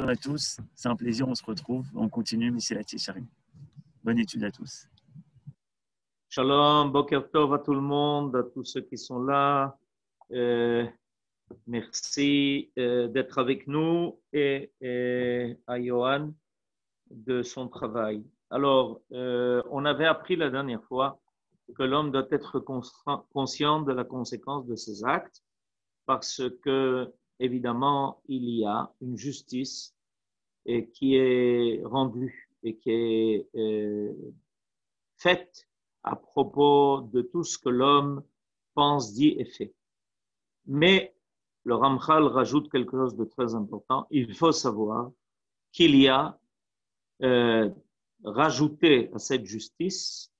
à tous, c'est un plaisir, on se retrouve, on continue, Michel Charim. Bonne étude à tous. Shalom, Boker Tov à tout le monde, à tous ceux qui sont là. Merci d'être avec nous et à Johan de son travail. Alors, on avait appris la dernière fois que l'homme doit être conscient de la conséquence de ses actes parce que, évidemment, il y a une justice qui est rendue et qui est faite à propos de tout ce que l'homme pense, dit et fait. Mais le Ramchal rajoute quelque chose de très important. Il faut savoir qu'il y a rajouté à cette justice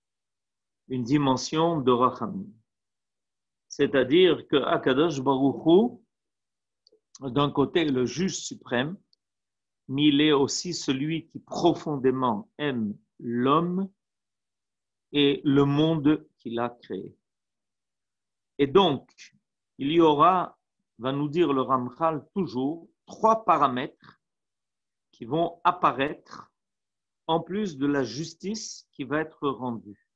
une dimension de Rachamim. C'est-à-dire que Akadosh Baruch Hu, d'un côté, est le juge suprême, mais il est aussi celui qui profondément aime l'homme et le monde qu'il a créé. Et donc, il y aura, va nous dire le Ramchal toujours, 3 paramètres qui vont apparaître en plus de la justice qui va être rendue.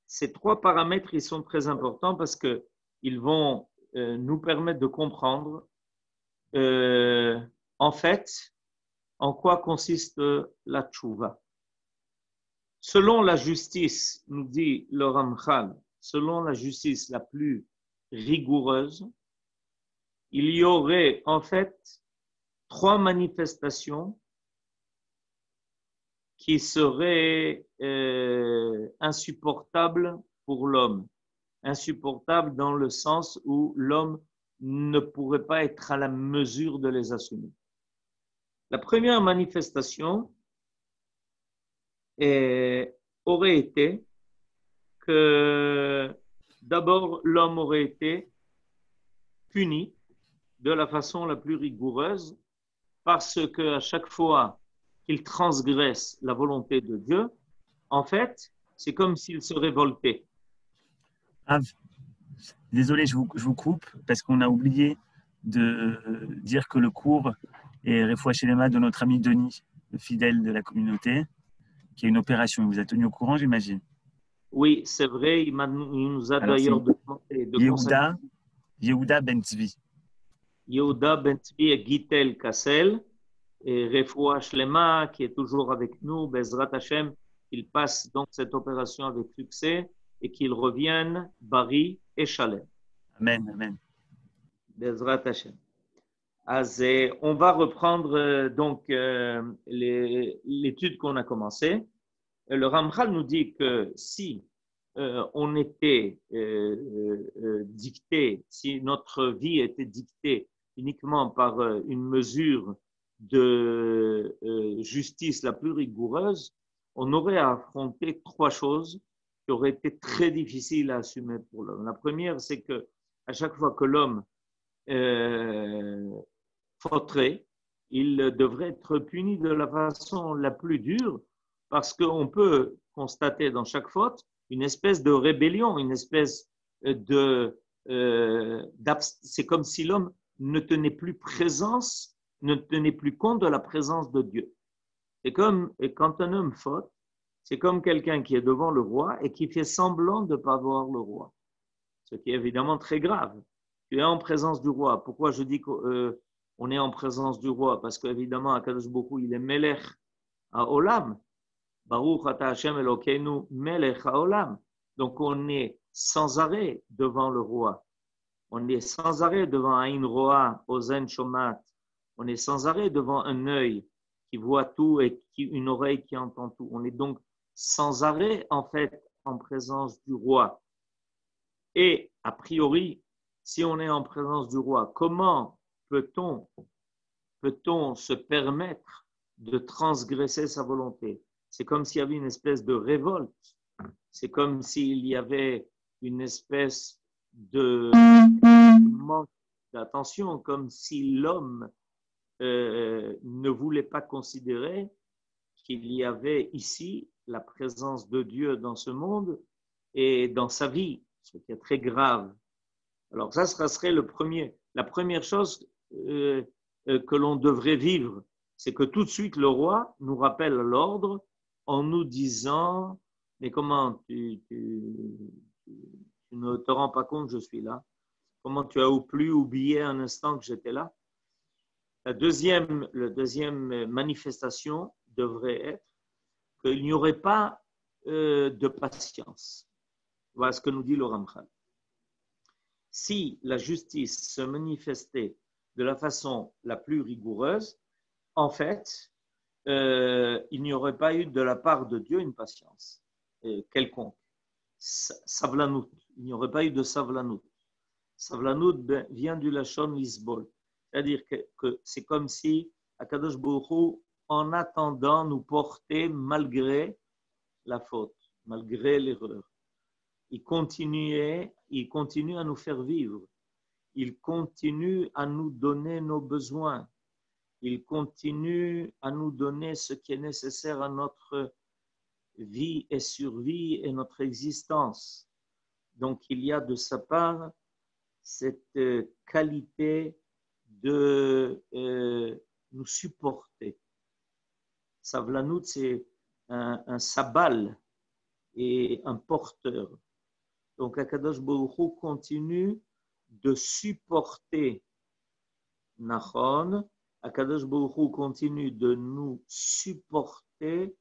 Ces 3 paramètres, ils sont très importants parce qu'ils vont nous permettre de comprendre en fait en quoi consiste la tchouva. Selon la justice, nous dit le Ramchal, selon la justice la plus rigoureuse, il y aurait en fait 3 manifestations qui seraient insupportables pour l'homme. Insupportables dans le sens où l'homme ne pourrait pas être à la mesure de les assumer. La première manifestation aurait été que d'abord l'homme aurait été puni de la façon la plus rigoureuse parce qu'à chaque fois qu'il transgresse la volonté de Dieu, en fait, c'est comme s'il se révoltait. Désolé, je vous coupe parce qu'on a oublié de dire que le cours est Refoua Shelema de notre ami Denis, le fidèle de la communauté, qui a une opération. Il vous a tenu au courant, j'imagine. Oui, c'est vrai, il nous a d'ailleurs demandé de Yehuda Ben Tzvi. Yehuda Ben Tzvi et Gitel Kassel, et Refoua Shlema, qui est toujours avec nous, Bezrat Hashem, il passe donc cette opération avec succès et qu'il revienne Bari et Shalem. Amen, amen. Bezrat Hashem. On va reprendre donc l'étude qu'on a commencée. Le Ramchal nous dit que si on était dicté, si notre vie était dictée uniquement par une mesure de justice la plus rigoureuse, on aurait à affronter 3 choses qui auraient été très difficiles à assumer pour l'homme. La première, c'est que à chaque fois que l'homme fauterait, il devrait être puni de la façon la plus dure parce qu'on peut constater dans chaque faute une espèce de rébellion, une espèce c'est comme si l'homme ne tenait plus compte de la présence de Dieu. Et quand un homme faute, c'est comme quelqu'un qui est devant le roi et qui fait semblant de ne pas voir le roi. Ce qui est évidemment très grave. Tu es en présence du roi. Pourquoi je dis qu'on est en présence du roi? Parce qu'évidemment, Akadosh Baruch Hu, il est Melech HaOlam. Baruch Ata Hashem Elokeinu Melech HaOlam. Donc on est sans arrêt devant le roi. On est sans arrêt devant Aïn Roa, Ozen Shomat. On est sans arrêt devant un œil qui voit tout et une oreille qui entend tout. On est donc sans arrêt en fait en présence du roi. Et a priori, si on est en présence du roi, comment peut-on se permettre de transgresser sa volonté? C'est comme s'il y avait une espèce de révolte. C'est comme s'il y avait une espèce de manque d'attention, comme si l'homme ne voulait pas considérer qu'il y avait ici la présence de Dieu dans ce monde et dans sa vie, ce qui est très grave. Alors ça serait la première chose que l'on devrait vivre c'est que tout de suite le roi nous rappelle l'ordre en nous disant « Mais comment tu ne te rends pas compte que je suis là? Comment tu as pu oublier un instant que j'étais là ?» La deuxième manifestation devrait être qu'il n'y aurait pas de patience. Voilà ce que nous dit le Ramchal. Si la justice se manifestait de la façon la plus rigoureuse, en fait, il n'y aurait pas eu de la part de Dieu une patience quelconque. Savlanout. Il n'y aurait pas eu de savlanout. Savlanout vient du lachon lisbol. C'est-à-dire que c'est comme si Akadosh Baruch Hu, en attendant, nous portait malgré la faute, malgré l'erreur. Il continue à nous faire vivre. Il continue à nous donner nos besoins. Il continue à nous donner ce qui est nécessaire à notre vie et survie et notre existence. Donc, il y a de sa part cette qualité de nous supporter. Savlanout, c'est un sabal et un porteur. Donc, Akadosh Baruch Hu continue de supporter Nachon. Akadosh Baruch Hu continue de nous supporter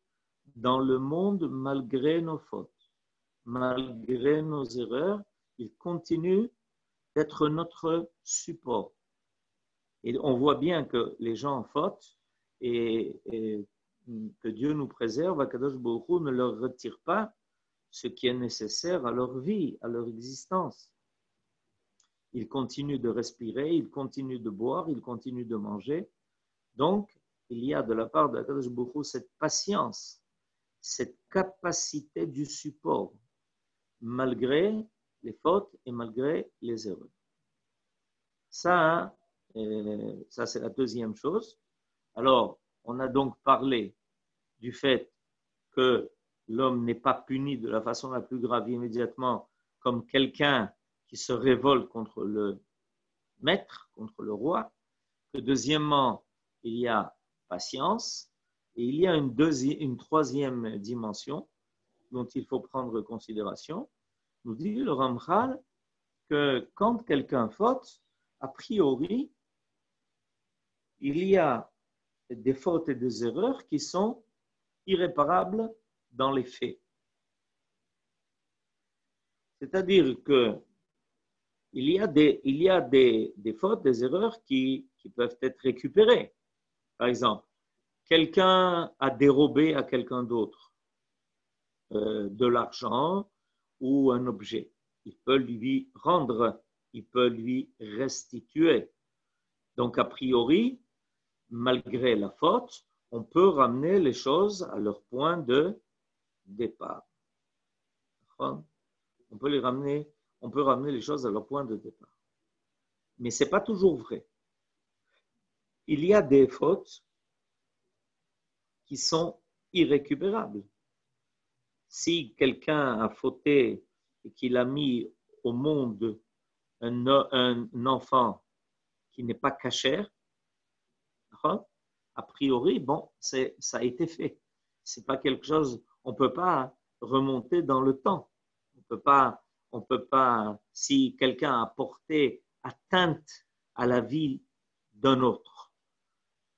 dans le monde malgré nos fautes, malgré nos erreurs. Il continue d'être notre support. Et on voit bien que les gens fautent et que Dieu nous préserve. Akadosh Baruch Hu ne leur retire pas ce qui est nécessaire à leur vie, à leur existence. Ils continuent de respirer, ils continuent de boire, ils continuent de manger. Donc, il y a de la part de Akadosh Baruch Hu cette patience, cette capacité du support, malgré les fautes et malgré les erreurs. Ça, c'est la deuxième chose. Alors, on a donc parlé du fait que l'homme n'est pas puni de la façon la plus grave immédiatement comme quelqu'un qui se révolte contre le maître, contre le roi. Que deuxièmement, il y a patience et il y a une troisième dimension dont il faut prendre considération. Nous dit le Ramchal que quand quelqu'un faute, a priori, il y a des fautes et des erreurs qui sont irréparables dans les faits. C'est-à-dire que il y a des fautes, des erreurs qui peuvent être récupérées. Par exemple, quelqu'un a dérobé à quelqu'un d'autre de l'argent ou un objet. Il peut lui rendre, il peut lui restituer. Donc, a priori, malgré la faute, on peut ramener les choses à leur point de départ. On peut ramener les choses à leur point de départ. Mais ce n'est pas toujours vrai. Il y a des fautes qui sont irrécupérables. Si quelqu'un a fauté et qu'il a mis au monde un enfant qui n'est pas cachère, a priori, bon, ça a été fait. C'est pas quelque chose, on ne peut pas remonter dans le temps. On peut pas, si quelqu'un a porté atteinte à la vie d'un autre,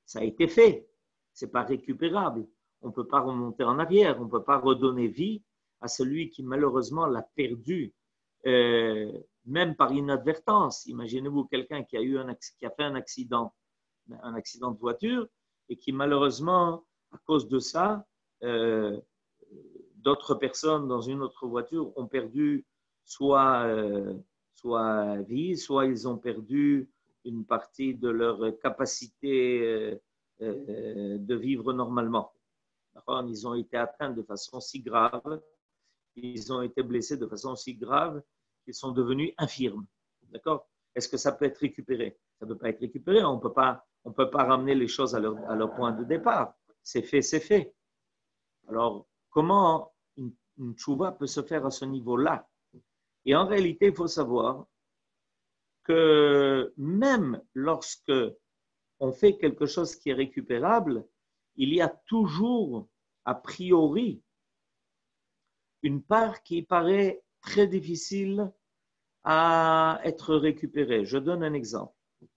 ça a été fait. C'est pas récupérable. On ne peut pas remonter en arrière. On ne peut pas redonner vie à celui qui malheureusement l'a perdu, même par inadvertance. Imaginez-vous quelqu'un qui a fait un accident de voiture et qui malheureusement, à cause de ça, d'autres personnes dans une autre voiture ont perdu soit vie, soit ils ont perdu une partie de leur capacité de vivre normalement. Ils ont été atteints de façon si grave, ils ont été blessés de façon si grave qu'ils sont devenus infirmes. D'accord ? Est-ce que ça peut être récupéré ? Ça ne peut pas être récupéré. On ne peut pas ramener les choses à leur point de départ. C'est fait, c'est fait. Alors, comment une tchouva peut se faire à ce niveau-là? Et en réalité, il faut savoir que même lorsque on fait quelque chose qui est récupérable, il y a toujours, a priori, une part qui paraît très difficile à être récupérée. Je donne un exemple.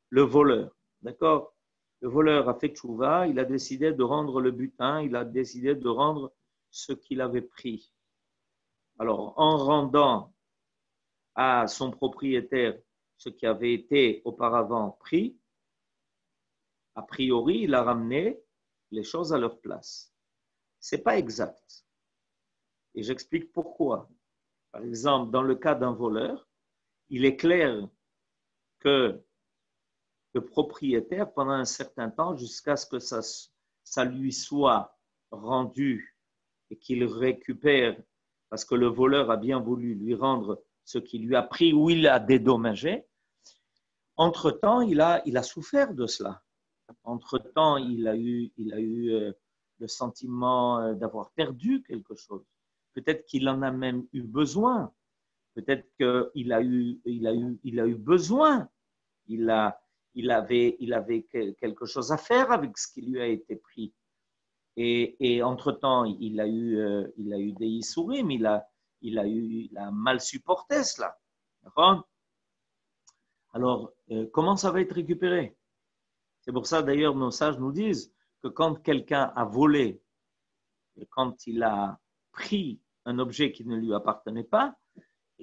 Le voleur, d'accord? Le voleur a fait tchouva, il a décidé de rendre le butin, il a décidé de rendre ce qu'il avait pris. Alors, en rendant à son propriétaire ce qui avait été auparavant pris, a priori, il a ramené les choses à leur place. Ce n'est pas exact. Et j'explique pourquoi. Par exemple, dans le cas d'un voleur, il est clair que le propriétaire, pendant un certain temps, jusqu'à ce que ça lui soit rendu et qu'il récupère, parce que le voleur a bien voulu lui rendre ce qu'il lui a pris ou il a dédommagé, entre-temps, il a souffert de cela. Entre-temps, il a eu le sentiment d'avoir perdu quelque chose. Peut-être qu'il en a même eu besoin. Peut-être qu'il a eu besoin. Il avait quelque chose à faire avec ce qui lui a été pris. Et entre-temps, il a eu des issourim, il a mal supporté cela. D'accord? Alors, comment ça va être récupéré? C'est pour ça, d'ailleurs, nos sages nous disent que quand quelqu'un a volé, quand il a pris un objet qui ne lui appartenait pas,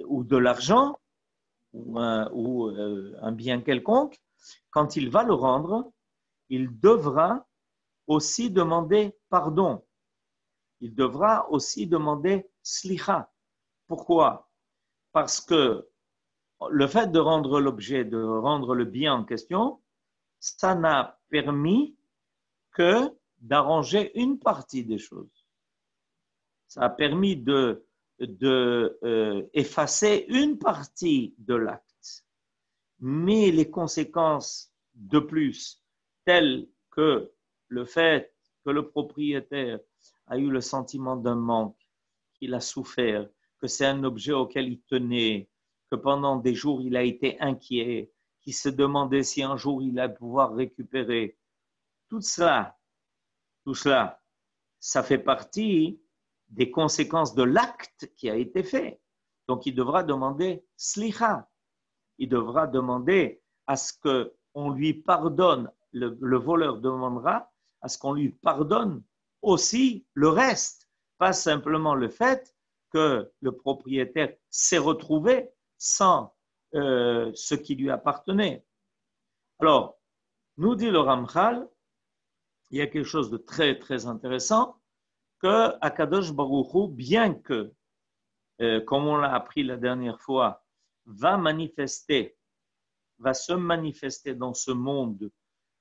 ou de l'argent, ou un bien quelconque, quand il va le rendre, il devra aussi demander pardon. Il devra aussi demander slicha. Pourquoi? Parce que le fait de rendre l'objet, de rendre le bien en question, ça n'a permis que d'arranger une partie des choses. Ça a permis effacer une partie de l'acte. Mais les conséquences de plus, telles que le fait que le propriétaire a eu le sentiment d'un manque, qu'il a souffert, que c'est un objet auquel il tenait, que pendant des jours il a été inquiet, qu'il se demandait si un jour il allait pouvoir récupérer. Tout cela, ça fait partie des conséquences de l'acte qui a été fait. Donc il devra demander slicha. Il devra demander à ce qu'on lui pardonne, le voleur demandera à ce qu'on lui pardonne aussi le reste, pas simplement le fait que le propriétaire s'est retrouvé sans ce qui lui appartenait. Alors, nous dit le Ramchal, il y a quelque chose de très, très intéressant, que Akadosh Baruch Hu, bien que, comme on l'a appris la dernière fois, va se manifester dans ce monde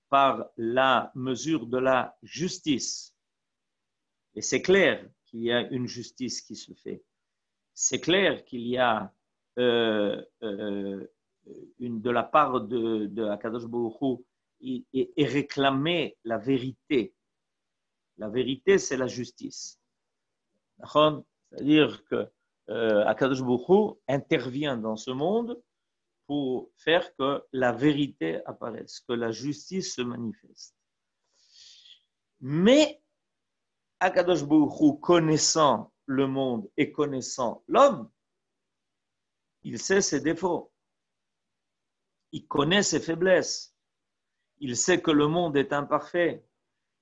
par la mesure de la justice. Et c'est clair qu'il y a une justice qui se fait. C'est clair qu'il y a de la part de Akadosh Baruch Hu et réclamer la vérité. La vérité, c'est la justice. C'est-à-dire que Akadosh Baruch Hu intervient dans ce monde pour faire que la vérité apparaisse, que la justice se manifeste. Mais Akadosh Baruch Hu, connaissant le monde et connaissant l'homme, il sait ses défauts. Il connaît ses faiblesses. Il sait que le monde est imparfait.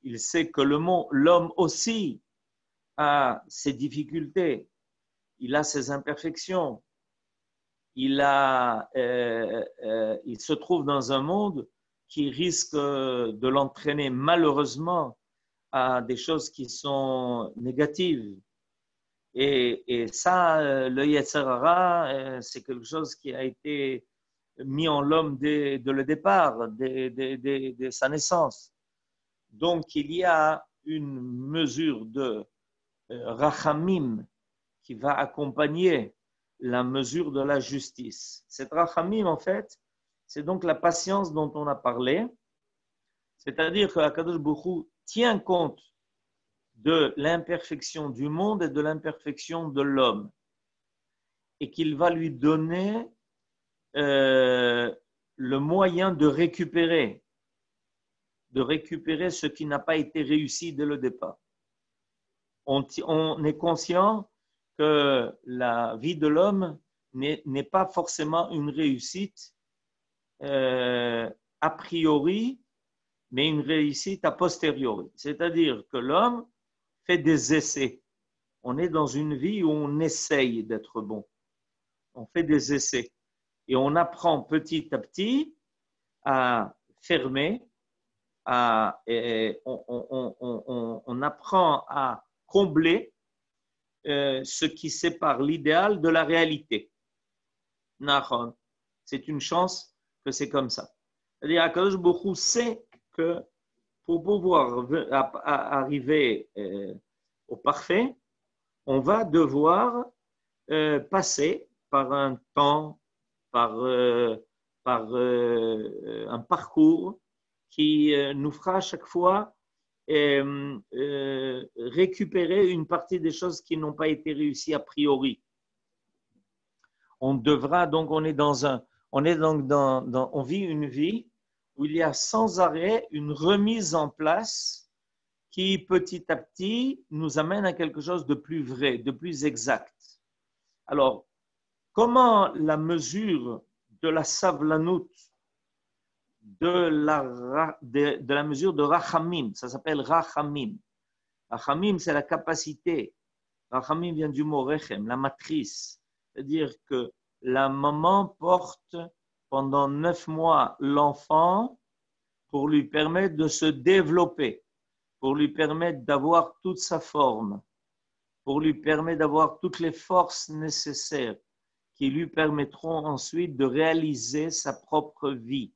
Il sait que l'homme aussi a ses difficultés. Il a ses imperfections. Il se trouve dans un monde qui risque de l'entraîner malheureusement à des choses qui sont négatives. Et ça, le Yetzer Hara, c'est quelque chose qui a été mis en l'homme dès le départ, dès sa naissance. Donc, il y a une mesure de rachamim qui va accompagner la mesure de la justice. Cette rachamim, en fait, c'est donc la patience dont on a parlé, c'est-à-dire que Akadosh Baruch Hu tient compte de l'imperfection du monde et de l'imperfection de l'homme, et qu'il va lui donner le moyen de récupérer. de récupérer ce qui n'a pas été réussi dès le départ. On est conscient que la vie de l'homme n'est pas forcément une réussite a priori, mais une réussite a posteriori. C'est-à-dire que l'homme fait des essais. On est dans une vie où on essaye d'être bon. On fait des essais. Et on apprend petit à petit à fermer, on apprend à combler ce qui sépare l'idéal de la réalité. C'est une chance que c'est comme ça. C'est-à-dire, Akadosh Baruch Hu sait que pour pouvoir arriver au parfait, on va devoir passer par un temps, par un parcours qui nous fera à chaque fois récupérer une partie des choses qui n'ont pas été réussies a priori. On devra donc, on vit une vie où il y a sans arrêt une remise en place qui petit à petit nous amène à quelque chose de plus vrai, de plus exact. Alors, comment la mesure de la savlanout, de la mesure de rachamim, ça s'appelle rachamim. Rachamim, c'est la capacité. Rachamim vient du mot rechem, la matrice. C'est-à-dire que la maman porte pendant 9 mois l'enfant pour lui permettre de se développer, pour lui permettre d'avoir toute sa forme, pour lui permettre d'avoir toutes les forces nécessaires qui lui permettront ensuite de réaliser sa propre vie.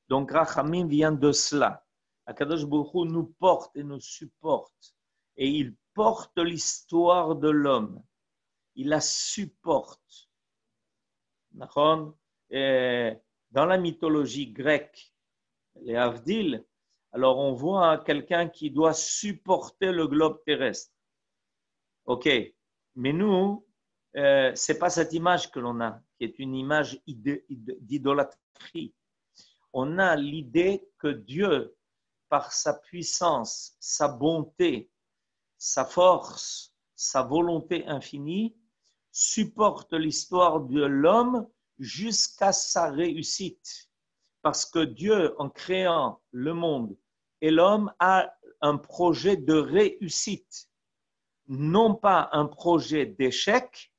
Donc, Rachamim vient de cela. Akadosh Baruch Hu nous porte et nous supporte. Et il porte l'histoire de l'homme. Il la supporte. Dans la mythologie grecque, les Havdil, alors on voit quelqu'un qui doit supporter le globe terrestre. Ok, mais nous, ce n'est pas cette image que l'on a, qui est une image d'idolâtrie. On a l'idée que Dieu, par sa puissance, sa bonté, sa force, sa volonté infinie, supporte l'histoire de l'homme jusqu'à sa réussite. Parce que Dieu, en créant le monde et l'homme, a un projet de réussite. Non pas un projet d'échec,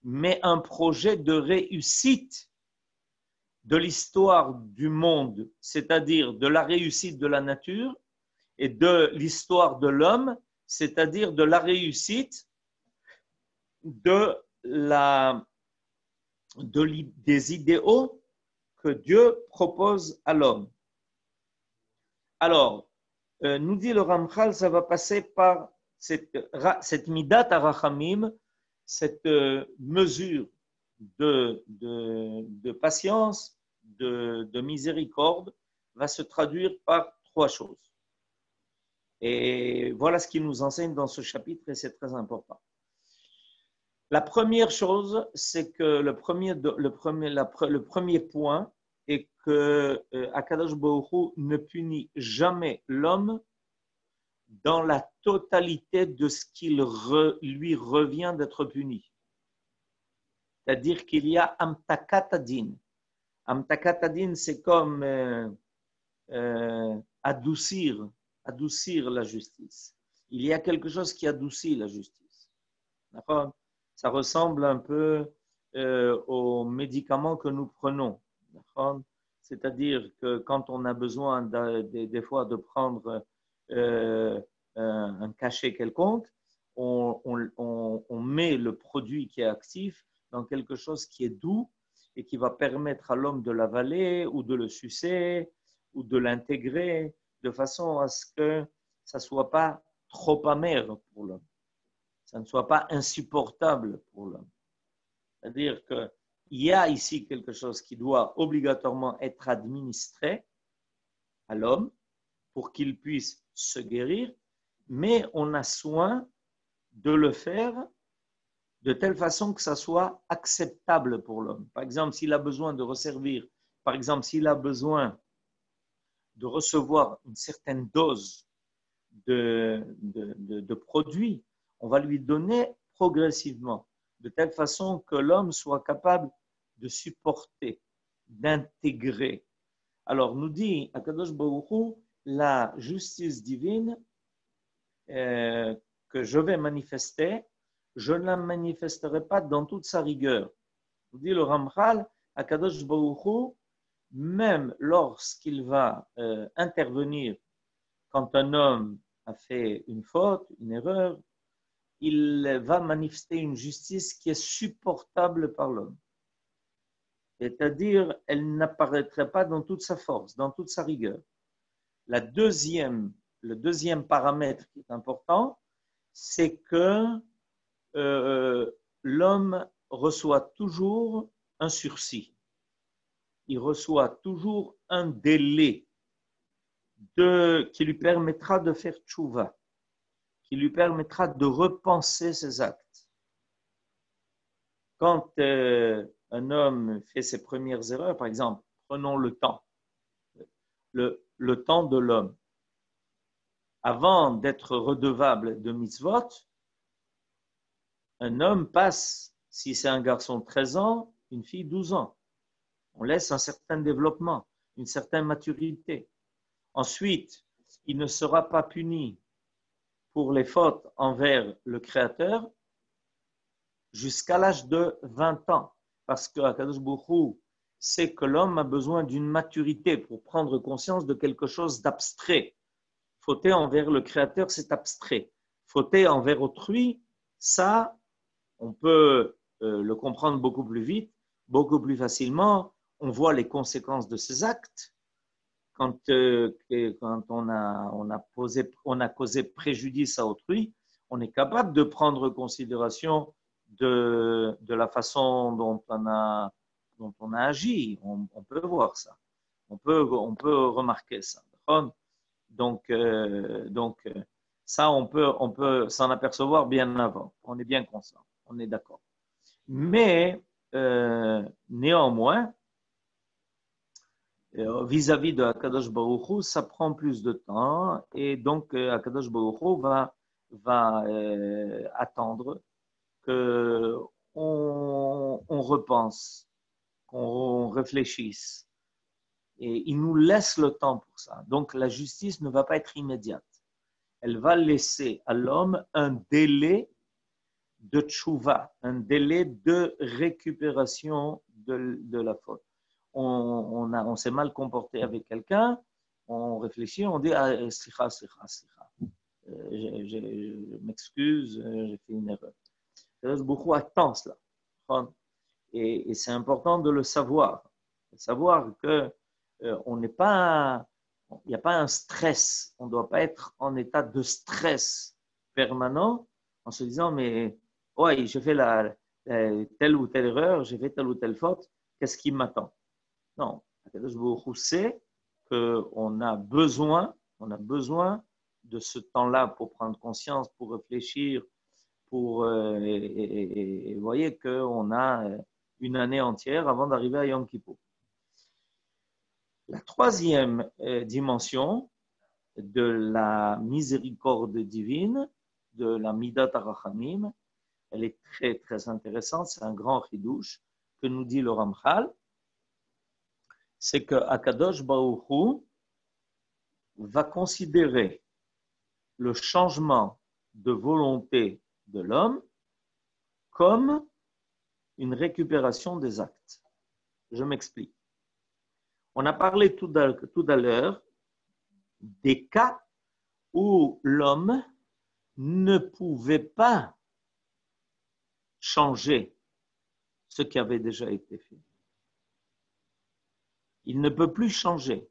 mais un projet de réussite de l'histoire du monde, c'est-à-dire de la réussite de la nature, et de l'histoire de l'homme, c'est-à-dire de la réussite des idéaux que Dieu propose à l'homme. Alors, nous dit le Ramchal, ça va passer par cette midat arachamim, cette mesure de patience, de miséricorde, va se traduire par 3 choses. Et voilà ce qu'il nous enseigne dans ce chapitre et c'est très important. La première chose, c'est que le premier point est que Akadosh Baruch Hu ne punit jamais l'homme dans la totalité de ce qu'il lui revient d'être puni. C'est-à-dire qu'il y a amtakat adin. Amtakat adin, c'est comme adoucir la justice. Il y a quelque chose qui adoucit la justice. D'accord ? Ça ressemble un peu aux médicaments que nous prenons. D'accord ? C'est-à-dire que quand on a besoin des fois de prendre un cachet quelconque, on met le produit qui est actif dans quelque chose qui est doux et qui va permettre à l'homme de l'avaler ou de le sucer ou de l'intégrer de façon à ce que ça ne soit pas trop amer pour l'homme, ça ne soit pas insupportable pour l'homme. C'est-à-dire qu'il y a ici quelque chose qui doit obligatoirement être administré à l'homme pour qu'il puisse se guérir, mais on a soin de le faire de telle façon que ça soit acceptable pour l'homme. Par exemple, s'il a besoin de resservir, par exemple, s'il a besoin de recevoir une certaine dose de produits, on va lui donner progressivement, de telle façon que l'homme soit capable de supporter, d'intégrer. Alors, nous dit Akadosh Baruch Hu, la justice divine que je vais manifester, je ne la manifesterai pas dans toute sa rigueur. Nous dit le Ramchal, Akadosh Baruch Hu, même lorsqu'il va intervenir quand un homme a fait une faute, une erreur, il va manifester une justice qui est supportable par l'homme. C'est-à-dire, elle n'apparaîtrait pas dans toute sa force, dans toute sa rigueur. Le deuxième paramètre qui est important, c'est que l'homme reçoit toujours un sursis. Il reçoit toujours un délai qui lui permettra de faire tchouva, qui lui permettra de repenser ses actes. Quand un homme fait ses premières erreurs, par exemple, prenons le temps, le temps de l'homme. Avant d'être redevable de mitzvot, un homme passe, si c'est un garçon 13 ans, une fille 12 ans. On laisse un certain développement, une certaine maturité. Ensuite, il ne sera pas puni pour les fautes envers le Créateur jusqu'à l'âge de 20 ans. Parce que Akadosh Baruch Hu sait que l'homme a besoin d'une maturité pour prendre conscience de quelque chose d'abstrait. Fauter envers le Créateur, c'est abstrait. Fauter envers autrui, ça, on peut le comprendre beaucoup plus vite, beaucoup plus facilement. On voit les conséquences de ses actes. Quand on a causé préjudice à autrui, on est capable de prendre considération de la façon dont on a agi. On peut voir ça. On peut remarquer ça. Donc, ça, on peut s'en apercevoir bien avant. On est bien conscient. On est d'accord. Mais, néanmoins, vis-à-vis de Akadosh Baruch Hu, ça prend plus de temps et donc Akadosh Baruch Hu va attendre qu'on repense, qu'on réfléchisse et il nous laisse le temps pour ça. Donc la justice ne va pas être immédiate. Elle va laisser à l'homme un délai de tchouva, un délai de récupération de la faute. On s'est mal comporté avec quelqu'un, on réfléchit, on dit slicha. Je m'excuse, j'ai fait une erreur. Beaucoup attend cela. Et c'est important de le savoir. Savoir que on n'est pas, il n'y a pas un stress. On ne doit pas être en état de stress permanent en se disant mais ouais, j'ai fait telle ou telle erreur, j'ai fait telle ou telle faute, qu'est-ce qui m'attend? Non, Akadosh Baruch Hu sait qu'on a besoin de ce temps-là pour prendre conscience, pour réfléchir, vous voyez qu'on a une année entière avant d'arriver à Yom Kippour. La troisième dimension de la miséricorde divine, de la Midat HaRachamim, elle est très, très intéressante, c'est un grand chidouche que nous dit le Ramchal, c'est que Akadosh Baruch Hu va considérer le changement de volonté de l'homme comme une récupération des actes. Je m'explique. On a parlé tout à l'heure des cas où l'homme ne pouvait pas changer ce qui avait déjà été fait. Il ne peut plus changer.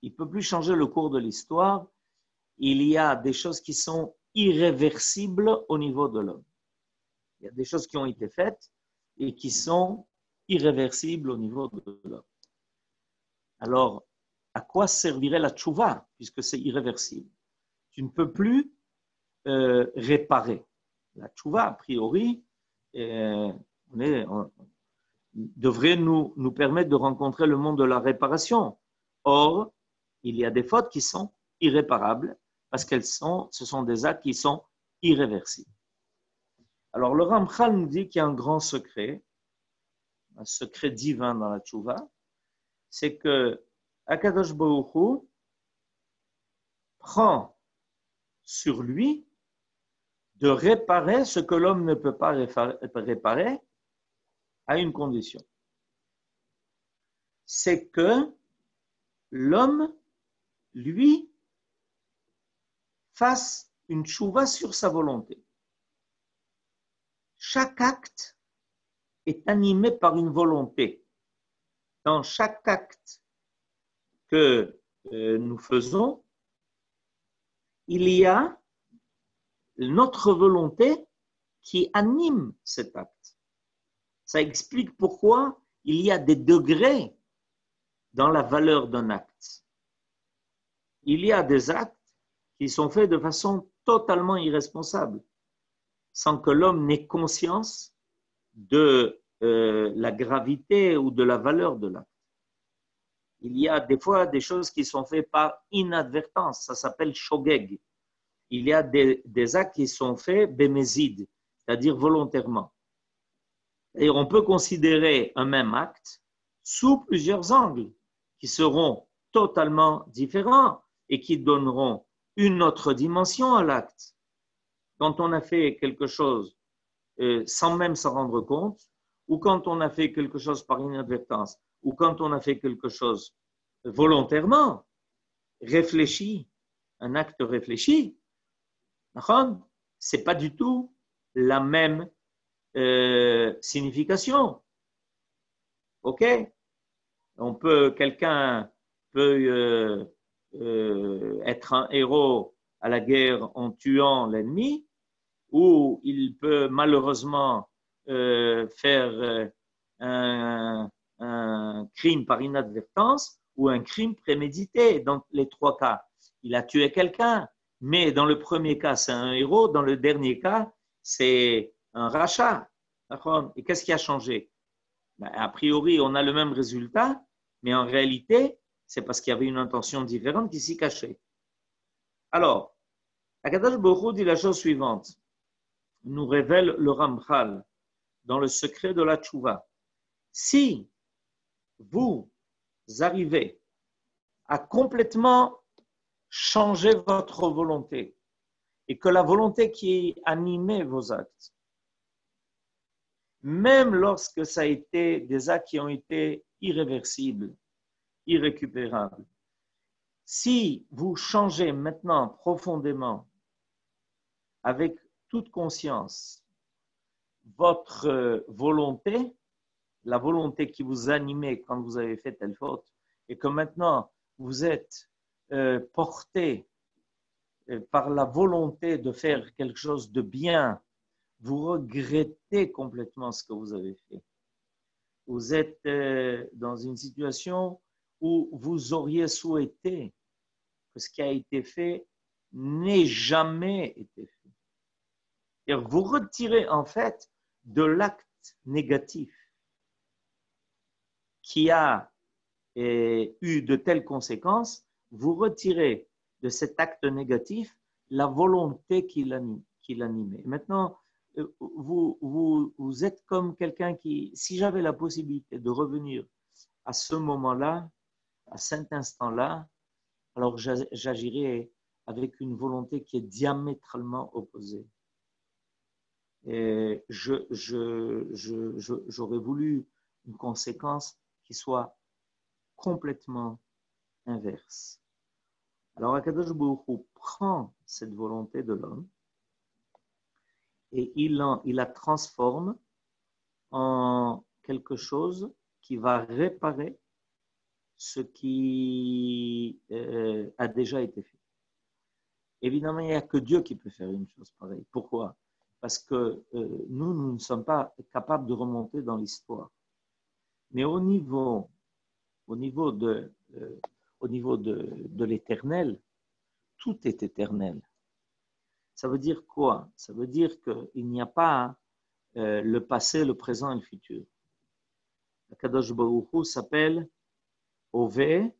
Il ne peut plus changer le cours de l'histoire. Il y a des choses qui sont irréversibles au niveau de l'homme. Il y a des choses qui ont été faites et qui sont irréversibles au niveau de l'homme. Alors, à quoi servirait la tchouva puisque c'est irréversible? Tu ne peux plus réparer. La tchouva, a priori, devrait nous permettre de rencontrer le monde de la réparation. Or, Il y a des fautes qui sont irréparables parce ce sont des actes qui sont irréversibles. Alors, le Ramchal nous dit qu'il y a un grand secret, un secret divin dans la tchouva, c'est que Akadosh Baruch Hu prend sur lui de réparer ce que l'homme ne peut pas réparer à une condition. C'est que l'homme, lui, fasse une tchouva sur sa volonté. Chaque acte est animé par une volonté. Dans chaque acte que nous faisons, il y a notre volonté qui anime cet acte. Ça explique pourquoi il y a des degrés dans la valeur d'un acte. Il y a des actes qui sont faits de façon totalement irresponsable, sans que l'homme n'ait conscience de la gravité ou de la valeur de l'acte. Il y a des fois des choses qui sont faites par inadvertance, ça s'appelle shogeg. Il y a des actes qui sont faits bémézid, c'est-à-dire volontairement. Et on peut considérer un même acte sous plusieurs angles qui seront totalement différents et qui donneront une autre dimension à l'acte. Quand on a fait quelque chose sans même s'en rendre compte, ou quand on a fait quelque chose par inadvertance, ou quand on a fait quelque chose volontairement, réfléchi, un acte réfléchi, ce n'est pas du tout la même signification. Ok? Quelqu'un peut être un héros à la guerre en tuant l'ennemi, ou il peut malheureusement faire un crime par inadvertance ou un crime prémédité. Dans les trois cas, il a tué quelqu'un, mais dans le premier cas, c'est un héros, dans le dernier cas, c'est un rachat. Et qu'est-ce qui a changé? A priori, on a le même résultat, mais en réalité, c'est parce qu'il y avait une intention différente qui s'y cachait. Alors, Akadosh Baruch Hu dit la chose suivante, nous révèle le Ramchal dans le secret de la tchouva. Si vous arrivez à complètement changer votre volonté et que la volonté qui animait vos actes, même lorsque ça a été des actes qui ont été irréversibles, irrécupérables, si vous changez maintenant profondément, avec toute conscience, votre volonté, la volonté qui vous animait quand vous avez fait telle faute, et que maintenant vous êtes porté par la volonté de faire quelque chose de bien, vous regrettez complètement ce que vous avez fait. Vous êtes dans une situation où vous auriez souhaité que ce qui a été fait n'ait jamais été fait. Et vous retirez en fait de l'acte négatif qui a eu de telles conséquences, vous retirez de cet acte négatif la volonté qui l'animait. Maintenant, vous êtes comme quelqu'un qui, si j'avais la possibilité de revenir à ce moment-là, à cet instant-là, alors j'agirais avec une volonté qui est diamétralement opposée. Et j'aurais voulu une conséquence qui soit complètement inverse. Alors Akadosh Baruch Hu prend cette volonté de l'homme et il la transforme en quelque chose qui va réparer ce qui a déjà été fait. Évidemment, il n'y a que Dieu qui peut faire une chose pareille. Pourquoi? Parce que nous ne sommes pas capables de remonter dans l'histoire. Mais au niveau de l'éternel, tout est éternel. Ça veut dire quoi? Ça veut dire qu'il n'y a pas le passé, le présent et le futur. Akadosh Baruch Hu s'appelle Ove,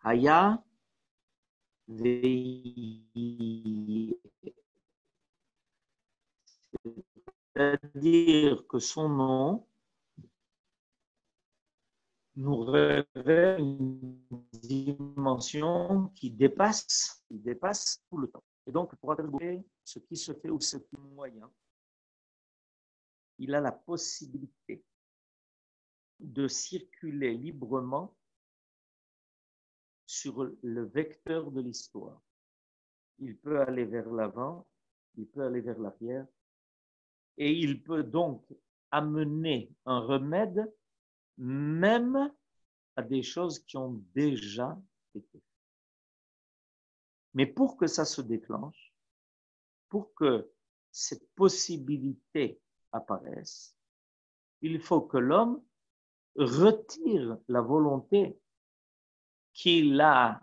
Haya ve'yeh. C'est-à-dire que son nom nous révèle une dimension qui dépasse tout le temps. Et donc, pour attribuer ce qui se fait ou ce qui est moyen, il a la possibilité de circuler librement sur le vecteur de l'histoire. Il peut aller vers l'avant, il peut aller vers l'arrière, et il peut donc amener un remède même à des choses qui ont déjà été faites. Mais pour que ça se déclenche, pour que cette possibilité apparaisse, il faut que l'homme retire la volonté qu'il a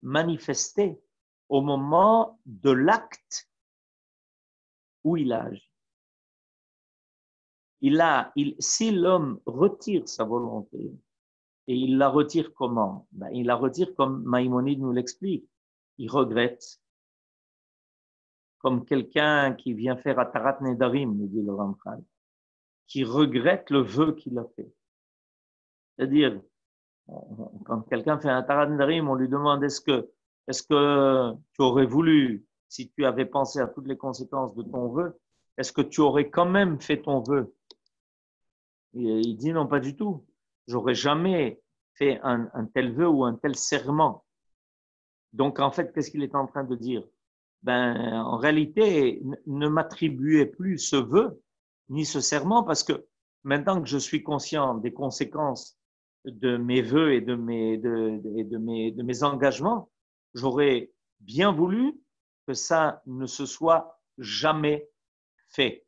manifestée au moment de l'acte où il a agi. Si l'homme retire sa volonté, et il la retire comment? Il la retire comme Maïmonide nous l'explique. Il regrette. Comme quelqu'un qui vient faire Atarat Nedarim, nous dit le Ramchal, qui regrette le vœu qu'il a fait. C'est-à-dire, quand quelqu'un fait un Atarat Nedarim, on lui demande est-ce que tu aurais voulu, si tu avais pensé à toutes les conséquences de ton vœu, est-ce que tu aurais quand même fait ton vœu? Et il dit non, pas du tout. J'aurais jamais fait un tel vœu ou un tel serment. Donc, en fait, qu'est-ce qu'il est en train de dire? En réalité, ne m'attribuez plus ce vœu, ni ce serment, parce que maintenant que je suis conscient des conséquences de mes vœux et de mes engagements, j'aurais bien voulu que ça ne se soit jamais fait.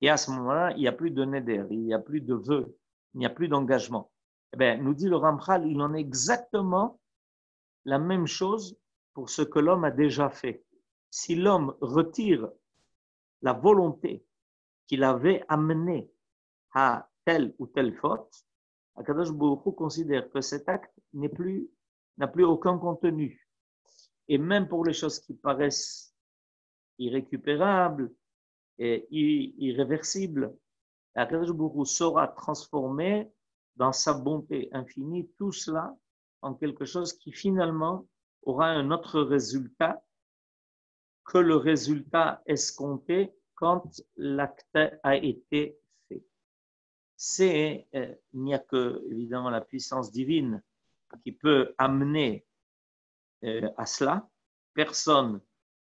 Et à ce moment-là, il n'y a plus de neder, il n'y a plus de vœux, il n'y a plus d'engagement. Nous dit le Ramchal, il en est exactement la même chose pour ce que l'homme a déjà fait. Si l'homme retire la volonté qu'il avait amenée à telle ou telle faute, Akadosh Baruch Hu considère que cet acte n'a plus aucun contenu. Et même pour les choses qui paraissent irrécupérables et irréversibles, Akadosh Baruch Hu saura transformer dans sa bonté infinie tout cela en quelque chose qui finalement aura un autre résultat que le résultat escompté quand l'acte a été fait. Il n'y a que, évidemment, la puissance divine qui peut amener à cela. Personne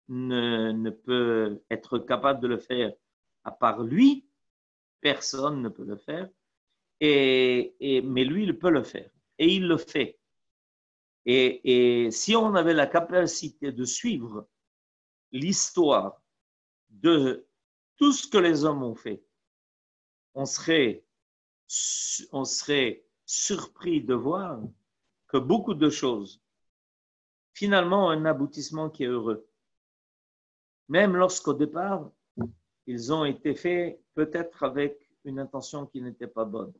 ne peut être capable de le faire à part lui. Personne ne peut le faire. Mais lui, il peut le faire. Et il le fait. Et si on avait la capacité de suivre l'histoire de tout ce que les hommes ont fait, on serait surpris de voir que beaucoup de choses, finalement, ont un aboutissement qui est heureux. Même lorsqu'au départ, ils ont été faits peut-être avec une intention qui n'était pas bonne.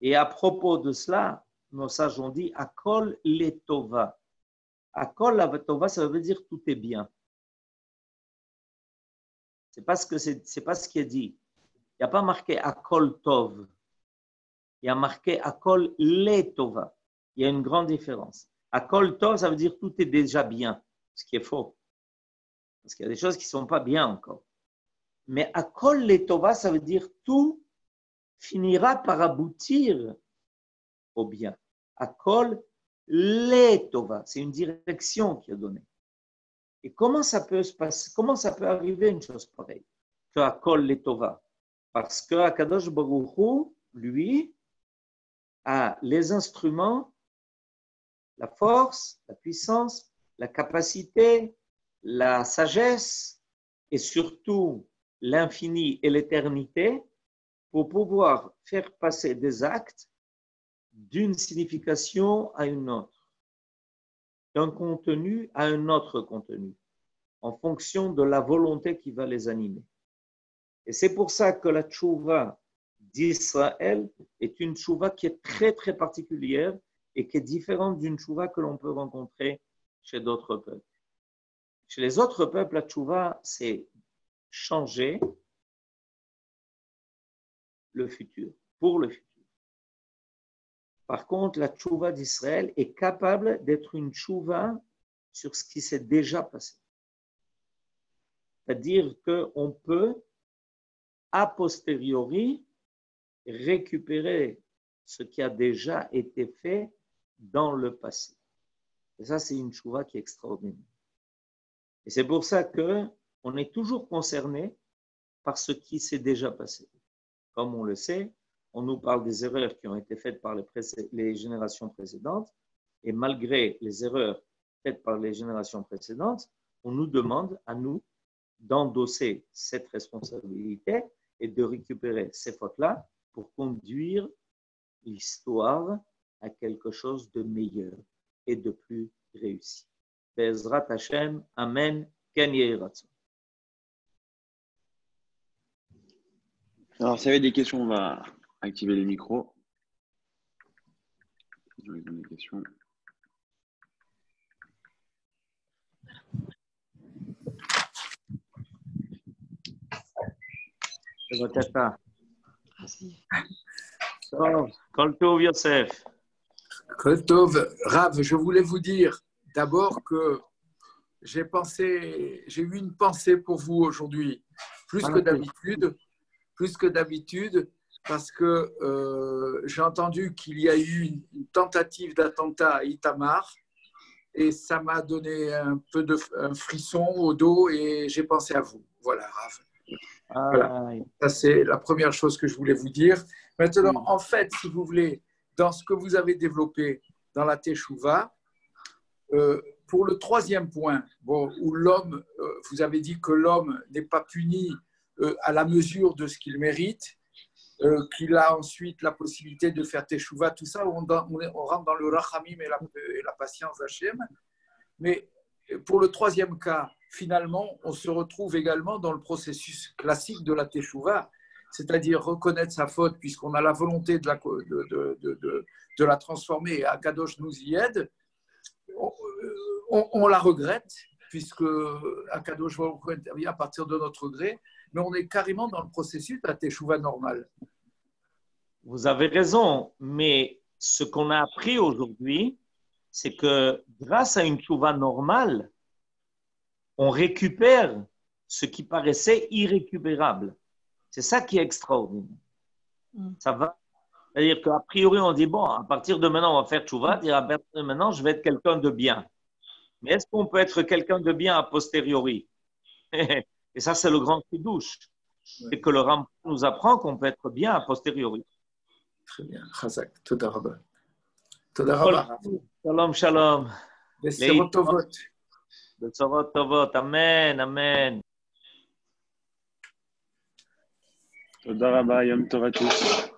Et à propos de cela, nos sages ont dit Akol letova. Akol letova, ça veut dire tout est bien. C'est pas ce qui est dit. Il n'y a pas marqué Akol tov. Il y a marqué Akol letova. Il y a une grande différence. Akol tov, ça veut dire tout est déjà bien, ce qui est faux. Parce qu'il y a des choses qui ne sont pas bien encore. Mais Akol letova, ça veut dire tout finira par aboutir au bien. Akol letova, c'est une direction qui est donnée. Et comment ça peut se passer? Comment ça peut arriver une chose pareille? Que Akol letova. Parce que Akadosh Baruch Hu, lui, a les instruments, la force, la puissance, la capacité, la sagesse et surtout l'infini et l'éternité pour pouvoir faire passer des actes d'une signification à une autre, d'un contenu à un autre contenu, en fonction de la volonté qui va les animer. Et c'est pour ça que la tchouva d'Israël est une tchouva qui est très, très particulière et qui est différente d'une tchouva que l'on peut rencontrer chez d'autres peuples. Chez les autres peuples, la tchouva, c'est changer le futur, pour le futur. Par contre, la tchouva d'Israël est capable d'être une tchouva sur ce qui s'est déjà passé. C'est-à-dire qu'on peut, a posteriori, récupérer ce qui a déjà été fait dans le passé. Et ça, c'est une tchouva qui est extraordinaire. Et c'est pour ça qu'on est toujours concerné par ce qui s'est déjà passé. Comme on le sait, on nous parle des erreurs qui ont été faites par les générations précédentes, et malgré les erreurs faites par les générations précédentes, on nous demande à nous d'endosser cette responsabilité et de récupérer ces fautes-là pour conduire l'histoire à quelque chose de meilleur et de plus réussi. Be'ezrat Hashem, Amen, Ken Yehi Ratzon. Alors, s'il y avait des questions, on va activer les micros. Je vais donner des questions. Kol Tov Yosef. Kol Tov, Rav, je voulais vous dire d'abord que j'ai eu une pensée pour vous aujourd'hui, plus que d'habitude, parce que j'ai entendu qu'il y a eu une tentative d'attentat à Itamar et ça m'a donné un frisson au dos et j'ai pensé à vous. Voilà, Rav. Voilà. Ça, c'est la première chose que je voulais vous dire. Maintenant, en fait, si vous voulez, dans ce que vous avez développé dans la Teshuvah, pour le troisième point, où l'homme, vous avez dit que l'homme n'est pas puni à la mesure de ce qu'il mérite, qu'il a ensuite la possibilité de faire Teshuvah, tout ça, on rentre dans le Rachamim et la patience d'Hachem. Mais pour le troisième cas, finalement, on se retrouve également dans le processus classique de la Teshuvah, c'est-à-dire reconnaître sa faute puisqu'on a la volonté de la transformer, et Akadosh nous y aide. On la regrette puisque Akadosh intervient à partir de notre gré, mais on est carrément dans le processus de la Teshuvah normale. Vous avez raison, mais ce qu'on a appris aujourd'hui, c'est que grâce à une teshuvah normale, on récupère ce qui paraissait irrécupérable. C'est ça qui est extraordinaire. Ça va. C'est-à-dire qu'à priori, on dit, bon, à partir de maintenant, on va faire teshuvah, et à partir de maintenant, je vais être quelqu'un de bien. Mais est-ce qu'on peut être quelqu'un de bien a posteriori? Et ça, c'est le grand chidouche. C'est que le Rambam nous apprend qu'on peut être bien a posteriori. Très bien. Chazak. Toda Rabba. Toda Rabba. Shalom, shalom. Besorot tovot. Besorot tovot. Amen, amen. Toda Rabba, Yom Tov à tous.